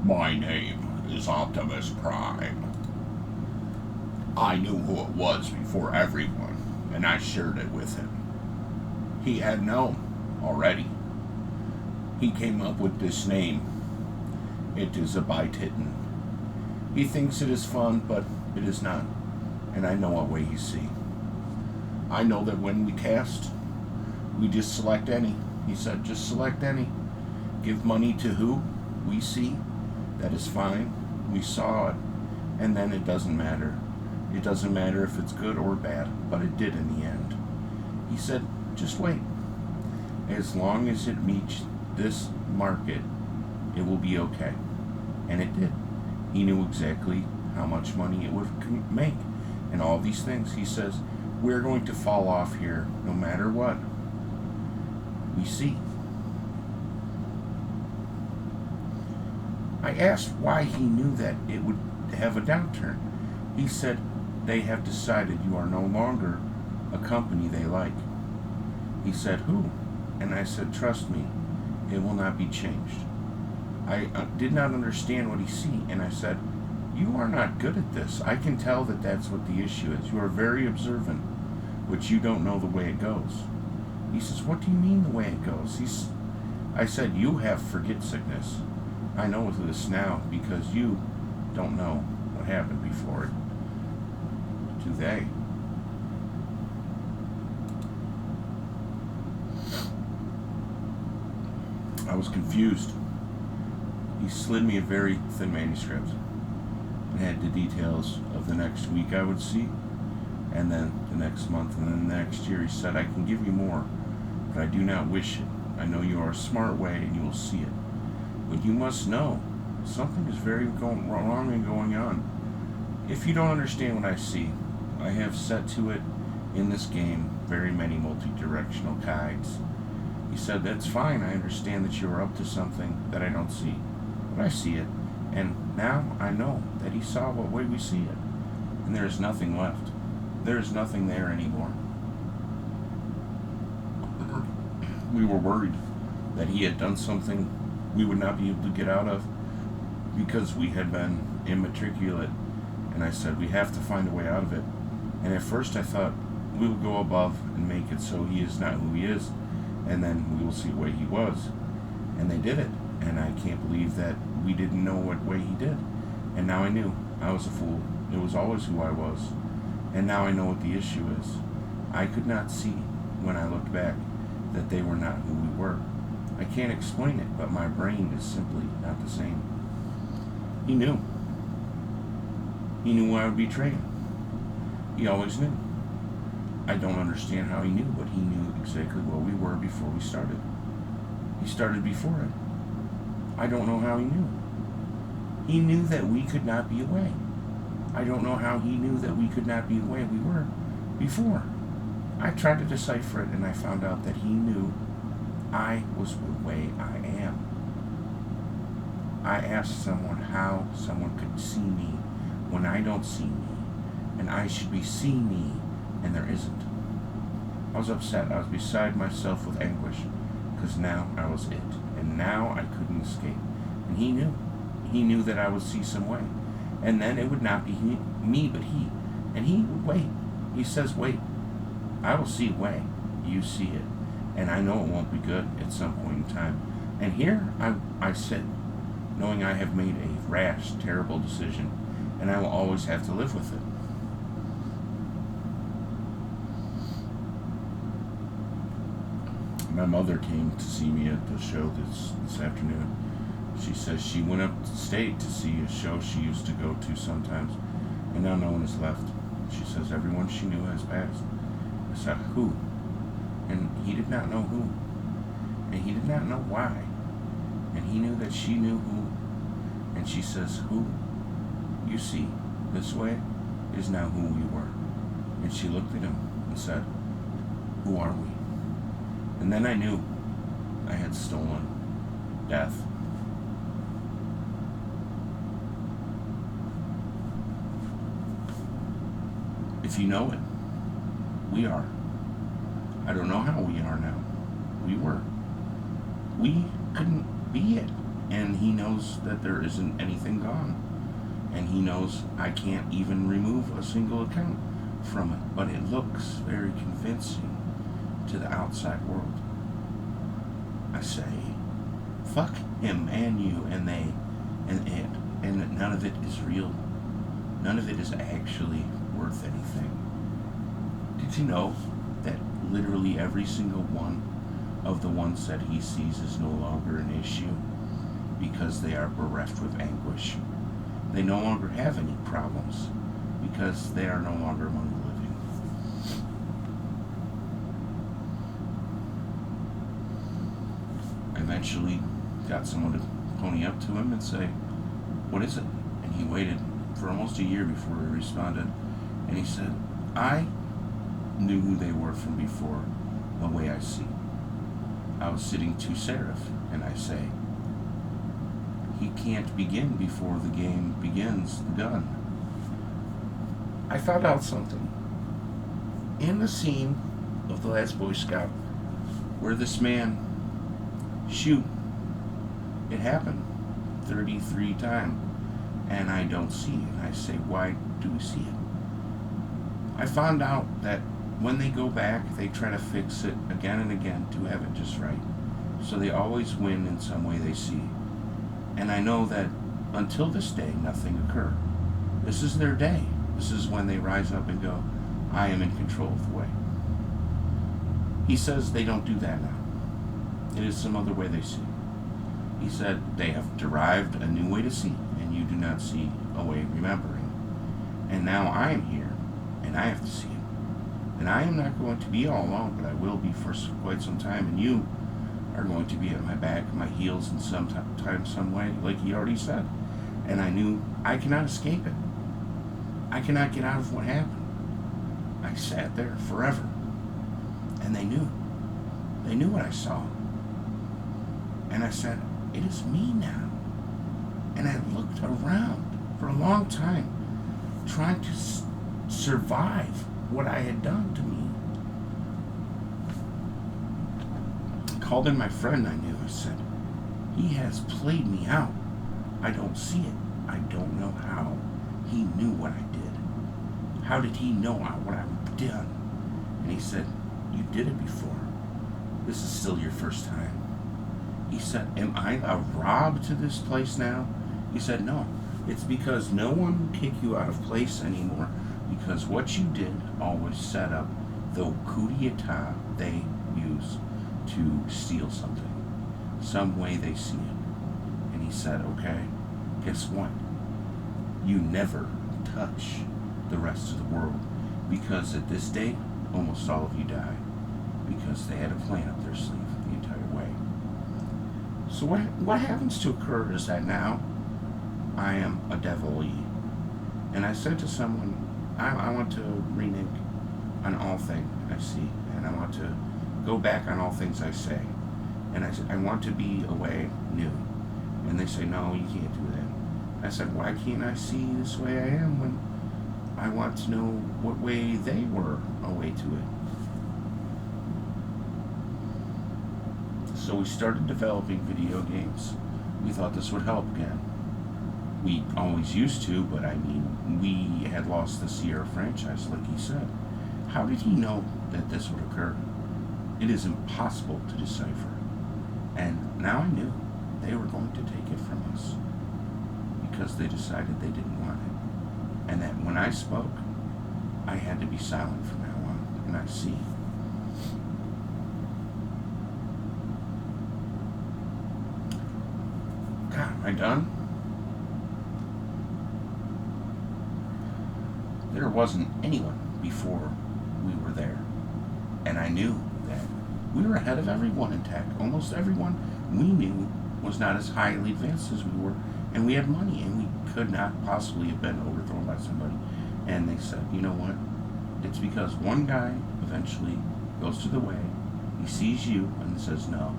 My name is Optimus Prime. I knew who it was before everyone, and I shared it with him. He had known already. He came up with this name. It is a Titan. He thinks it is fun, but it is not. And I know what way you see. I know that when we cast, we just select any. He said, just select any. Give money to who we see. That is fine. We saw it. And then it doesn't matter. It doesn't matter if it's good or bad, but it did in the end. He said, just wait. As long as it meets this market, it will be okay. And it did. He knew exactly how much money it would make. And all these things. He says, we're going to fall off here no matter what. We see. I asked why he knew that it would have a downturn. He said, they have decided you are no longer a company they like. He said, who? And I said, trust me, it will not be changed. I did not understand what he see, and I said, you are not good at this. I can tell that that's what the issue is. You are very observant, but you don't know the way it goes. He says, what do you mean the way it goes? I said, you have forget sickness. I know this now because you don't know what happened before it. Do they? I was confused. He slid me a very thin manuscript and had the details of the next week I would see, and then the next month, and then the next year. He said, I can give you more, but I do not wish it. I know you are a smart way and you will see it. But you must know something is very wrong and going on. If you don't understand what I see, I have set to it in this game very many multi-directional guides. He said, that's fine. I understand that you are up to something that I don't see. But I see it. And now I know that he saw what way we see it. And there is nothing left. There is nothing there anymore. We were worried that he had done something we would not be able to get out of because we had been immatriculate. And I said, we have to find a way out of it. And at first I thought we would go above and make it so he is not who he is, and then we will see what he was. And they did it. And I can't believe that we didn't know what way he did. And now I knew. I was a fool. It was always who I was. And now I know what the issue is. I could not see, when I looked back, that they were not who we were. I can't explain it, but my brain is simply not the same. He knew. He knew I would betray him. He always knew. I don't understand how he knew, but he knew exactly what we were before we started. He started before it. I don't know how he knew. He knew that we could not be away. I don't know how he knew that we could not be the way we were before. I tried to decipher it, and I found out that he knew I was the way I am. I asked someone how someone could see me when I don't see me, and I should be seeing me, and there isn't. I was upset. I was beside myself with anguish, because now I was it, and now I couldn't escape. And he knew. He knew that I would see some way, and then it would not be me, but he. And he would wait. He says, wait. I will see a way. You see it. And I know it won't be good at some point in time. And here I sit, knowing I have made a rash, terrible decision, and I will always have to live with it. My mother came to see me at the show this afternoon. She says she went up to state to see a show she used to go to sometimes, and now no one is left. She says everyone she knew has passed. I said, who? And he did not know who. And he did not know why. And he knew that she knew who. And she says, who? You see, this way is now who we were. And she looked at him and said, who are we? And then I knew I had stolen death. If you know it, we are. don't know how we are now. We were. We couldn't be it. And he knows that there isn't anything gone. And he knows I can't even remove a single account from it. But it looks very convincing to the outside world. I say, fuck him and you and they and it. And none of it is real. None of it is actually worth anything. Did you know that literally every single one of the ones that he sees is no longer an issue because they are bereft with anguish? They no longer have any problems because they are no longer among the living. I eventually got someone to pony up to him and say, "What is it?" And he waited for almost a year before he responded. And he said, "I knew who they were from before, the way I see. I was sitting to Seraph, and I say, he can't begin before the game begins the gun." I found out something. In the scene of The Last Boy Scout, where this man shoot, it happened 33 times, and I don't see it. I say, why do we see it? I found out that when they go back, they try to fix it again and again to have it just right. So they always win in some way they see. And I know that until this day, nothing occurred. This is their day. This is when they rise up and go, I am in control of the way. He says they don't do that now. It is some other way they see. He said they have derived a new way to see, and you do not see a way of remembering. And now I am here, and I have to see it. And I am not going to be all alone, but I will be for quite some time, and you are going to be at my back, my heels in some time, some way, like he already said. And I knew I cannot escape it. I cannot get out of what happened. I sat there forever, and they knew. They knew what I saw. And I said, it is me now. And I looked around for a long time, trying to survive what I had done to me. I called in my friend I knew. I said, he has played me out. I don't see it. I don't know how he knew what I did. How did he know what I've done? And he said, you did it before. This is still your first time. He said, am I a rob to this place now? He said, no. It's because no one will kick you out of place anymore, because what you did always set up the coup d'etat they use to steal something. Some way they see it. And he said, okay, guess what? You never touch the rest of the world, because at this date, almost all of you died, because they had a plan up their sleeve the entire way. So what happens to occur is that now I am a devil-y. And I said to someone, I want to renege on all things I see, and I want to go back on all things I say. And I said, I want to be a way new. And they say, no, you can't do that. I said, why can't I see this way I am when I want to know what way they were a way to it? So we started developing video games. We thought this would help again. We always used to, but I mean, we had lost the Sierra franchise, like he said. How did he know that this would occur? It is impossible to decipher. And now I knew they were going to take it from us, because they decided they didn't want it. And that when I spoke, I had to be silent from now on. And I see. God, am I done? There wasn't anyone before we were there. And I knew that we were ahead of everyone in tech. Almost everyone we knew was not as highly advanced as we were. And we had money, and we could not possibly have been overthrown by somebody. And they said, you know what? It's because one guy eventually goes to the way, he sees you, and says no.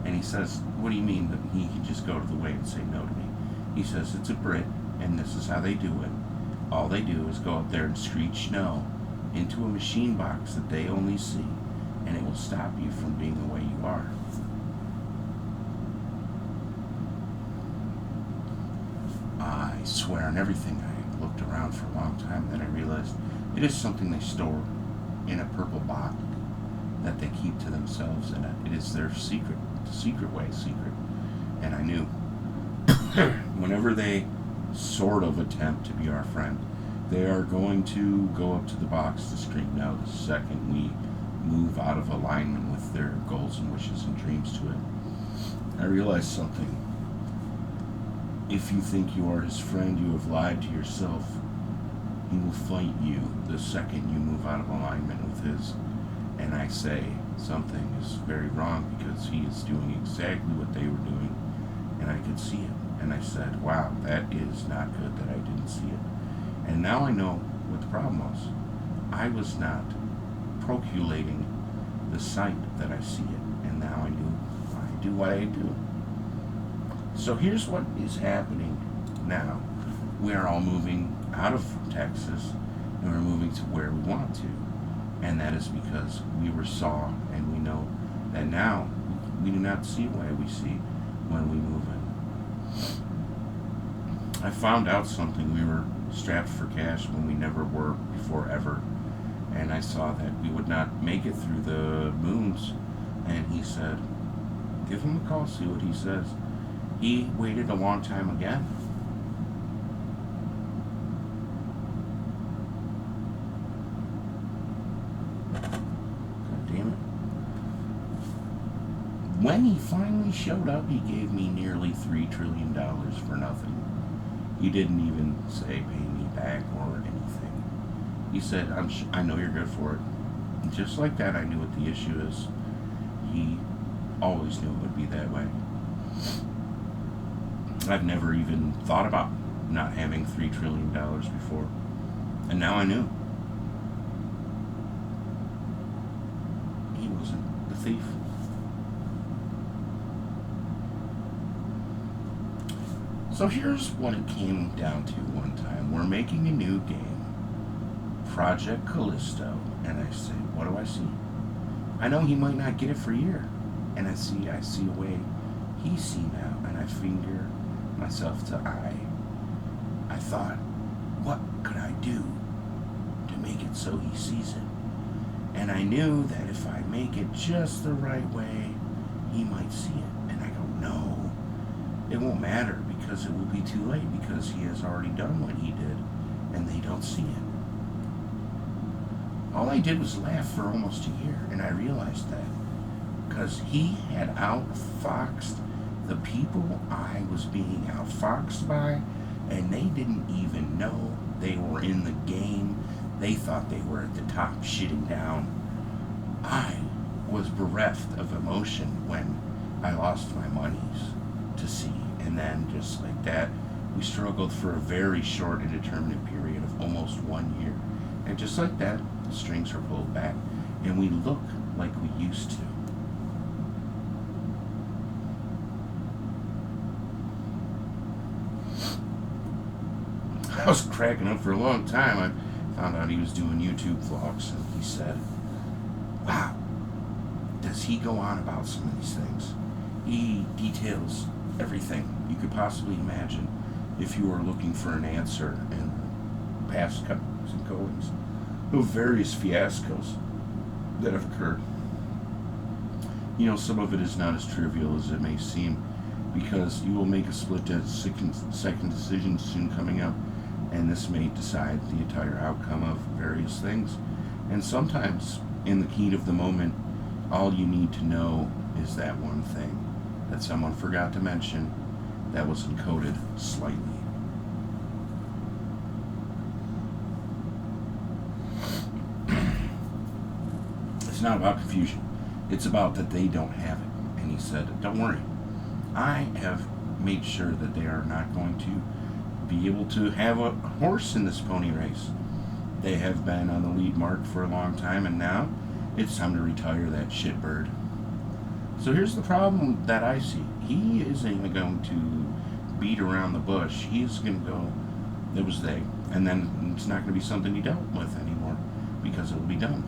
And he says, what do you mean that he can just go to the way and say no to me? He says, it's a Brit, and this is how they do it. All they do is go up there and screech no into a machine box that they only see, and it will stop you from being the way you are. I swear on everything, I looked around for a long time, then I realized it is something they store in a purple bottle that they keep to themselves, and it is their secret way, And I knew whenever they sort of attempt to be our friend, they are going to go up to the box to scream no the second we move out of alignment with their goals and wishes and dreams to it. I realized something. If you think you are his friend, you have lied to yourself. He will fight you the second you move out of alignment with his. And I say something is very wrong because he is doing exactly what they were doing, and I could see it. And I said, wow, that is not good that I didn't see it. And now I know what the problem was. I was not proculating the sight that I see it, and now I do what I do. So here's what is happening now. We are all moving out of Texas, and we're moving to where we want to. And that is because we saw and we know that now we do not see what we see when we move in. I found out something. We were strapped for cash when we never were before ever. And I saw that we would not make it through the moons. And he said, give him a call, see what he says. He waited a long time again. When he finally showed up, he gave me nearly $3 trillion for nothing. He didn't even say pay me back or anything. He said, I know you're good for it. And just like that, I knew what the issue is. He always knew it would be that way. I've never even thought about not having $3 trillion before. And now I knew. He wasn't the thief. So here's what it came down to one time. We're making a new game, Project Callisto, and I say, what do I see? I know he might not get it for a year, and I see a way he see now, and I finger myself to eye. I thought, what could I do to make it so he sees it? And I knew that if I make it just the right way, he might see it. And I go, no, it won't matter, because it will be too late, because he has already done what he did, and they don't see it. All I did was laugh for almost a year, and I realized that, because he had outfoxed the people I was being outfoxed by, and they didn't even know they were in the game. They thought they were at the top shitting down. I was bereft of emotion when I lost my monies to see. And then, just like that, we struggled for a very short, indeterminate period of almost 1 year. And just like that, the strings were pulled back, and we look like we used to. I was cracking up for a long time. I found out he was doing YouTube vlogs, and he said, wow, does he go on about some of these things? He details everything you could possibly imagine if you were looking for an answer in past comings and goings of various fiascos that have occurred. You know, some of it is not as trivial as it may seem, because you will make a second decision soon coming up, and this may decide the entire outcome of various things. And sometimes, in the heat of the moment, all you need to know is that one thing that someone forgot to mention that was encoded slightly. It's not about confusion. It's about that they don't have it. And he said, don't worry. I have made sure that they are not going to be able to have a horse in this pony race. They have been on the lead mark for a long time, and now it's time to retire that shitbird. So here's the problem that I see. He isn't going to beat around the bush. He's going to go, it was they. And then it's not going to be something he dealt with anymore, because it'll be done.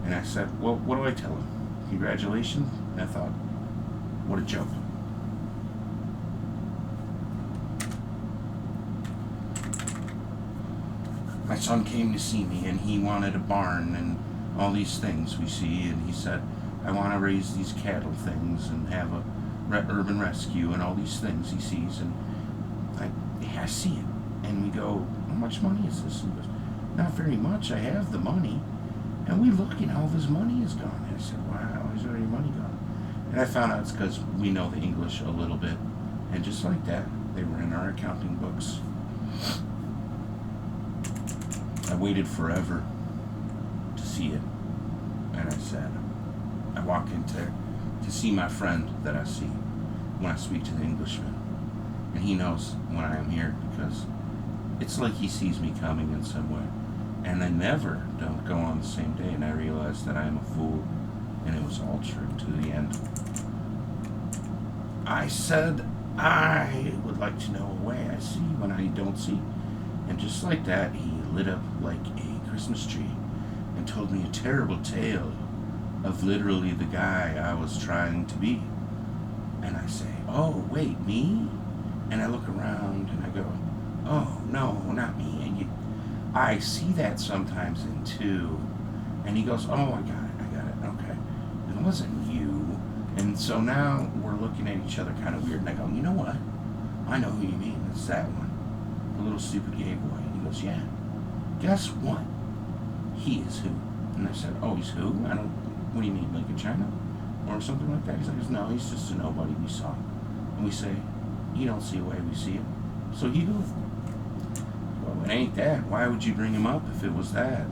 And I said, well, what do I tell him? Congratulations? And I thought, what a joke. son came to see me and he wanted a barn and all these things we see, and he said, I want to raise these cattle things and have a urban rescue and all these things he sees. And I see it. And we go, how much money is this? And he goes, not very much. I have the money. And we look, and all of his money is gone. And I said, wow, is there any money gone? And I found out it's because we know the English a little bit. And just like that, they were in our accounting books. I waited forever to see it. And I said, I walk in to see my friend that I see when I speak to the Englishman. And he knows when I am here, because it's like he sees me coming in some way. And I never don't go on the same day, and I realized that I am a fool, and it was all true to the end. I said, I would like to know a way I see when I don't see. And just like that, he lit up like a Christmas tree and told me a terrible tale of literally the guy I was trying to be. And I say, oh, wait, me? And I look around and I go, oh, no, not me. And I see that sometimes in two. And he goes, oh, I got it, okay. It wasn't you. And so now we're looking at each other kind of weird. And I go, you know what? I know who you mean. It's that one. The little stupid gay boy. And he goes, yeah. Guess what? He is who? And I said, oh, he's who? What do you mean, like in China? Or something like that? He's like, no, he's just a nobody we saw. And we say, you don't see a way we see it. So he who? Well, it ain't that. Why would you bring him up if it was that?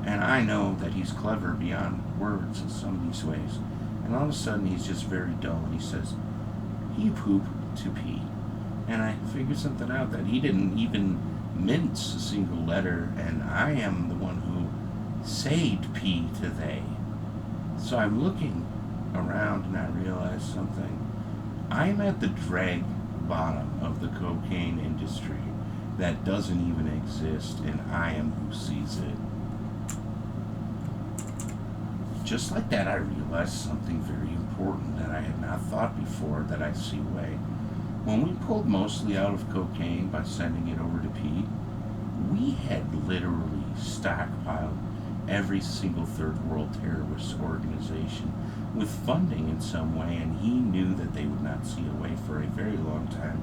And I know that he's clever beyond words in some of these ways. And all of a sudden he's just very dull, and he says, he poop to pee. And I figured something out, that he didn't even mince a single letter, and I am the one who said pee to they. So I'm looking around and I realize something. I'm at the drag bottom of the cocaine industry that doesn't even exist, and I am who sees it. Just like that, I realized something very important that I had not thought before, that I see way. When we pulled mostly out of cocaine by sending it over to Pete, we had literally stockpiled every single third world terrorist organization with funding in some way, and he knew that they would not see a way for a very long time,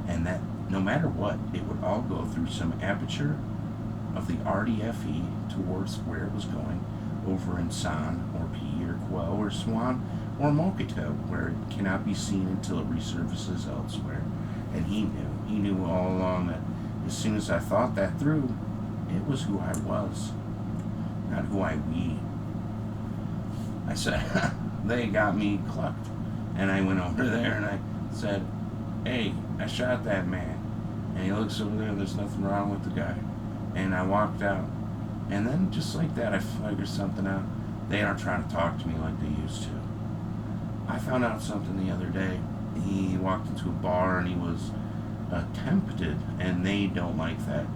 and that no matter what, it would all go through some aperture of the RDFE towards where it was going, over in San or P or Quell or Swan or Mokito, where it cannot be seen until it resurfaces elsewhere. And he knew all along that as soon as I thought that through, it was who I was, not who I we. I said, they got me clucked. And I went over there and I said, hey, I shot that man. And he looks over there, there's nothing wrong with the guy. And I walked out. And then just like that, I figured something out. They aren't trying to talk to me like they used to. I found out something the other day. He walked into a bar and he was tempted, and they don't like that.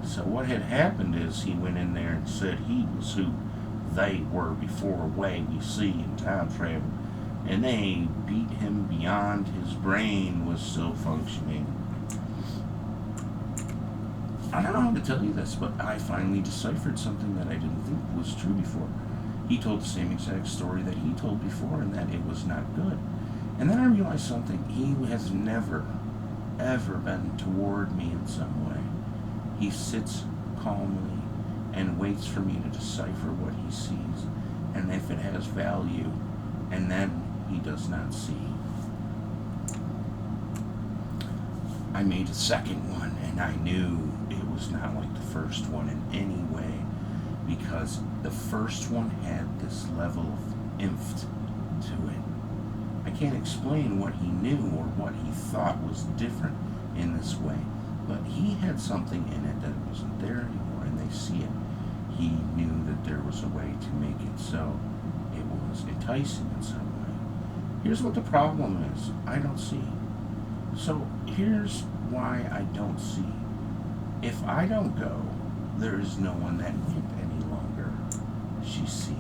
So what had happened is he went in there and said he was who they were before way we see in time travel. And they beat him beyond his brain was still functioning. I don't know how to tell you this, but I finally deciphered something that I didn't think was true before. He told the same exact story that he told before, and that it was not good. And then I realized something. He has never, ever been toward me in some way. He sits calmly and waits for me to decipher what he sees, and if it has value, and then he does not see. I made a second one, and I knew it was not like the first one in any way, because the first one had this level of oomph to it. I can't explain what he knew or what he thought was different in this way, but he had something in it that wasn't there anymore, and they see it. He knew that there was a way to make it so it was enticing in some way. Here's what the problem is. I don't see. So here's why I don't see. If I don't go, there is no one that went any longer. She sees.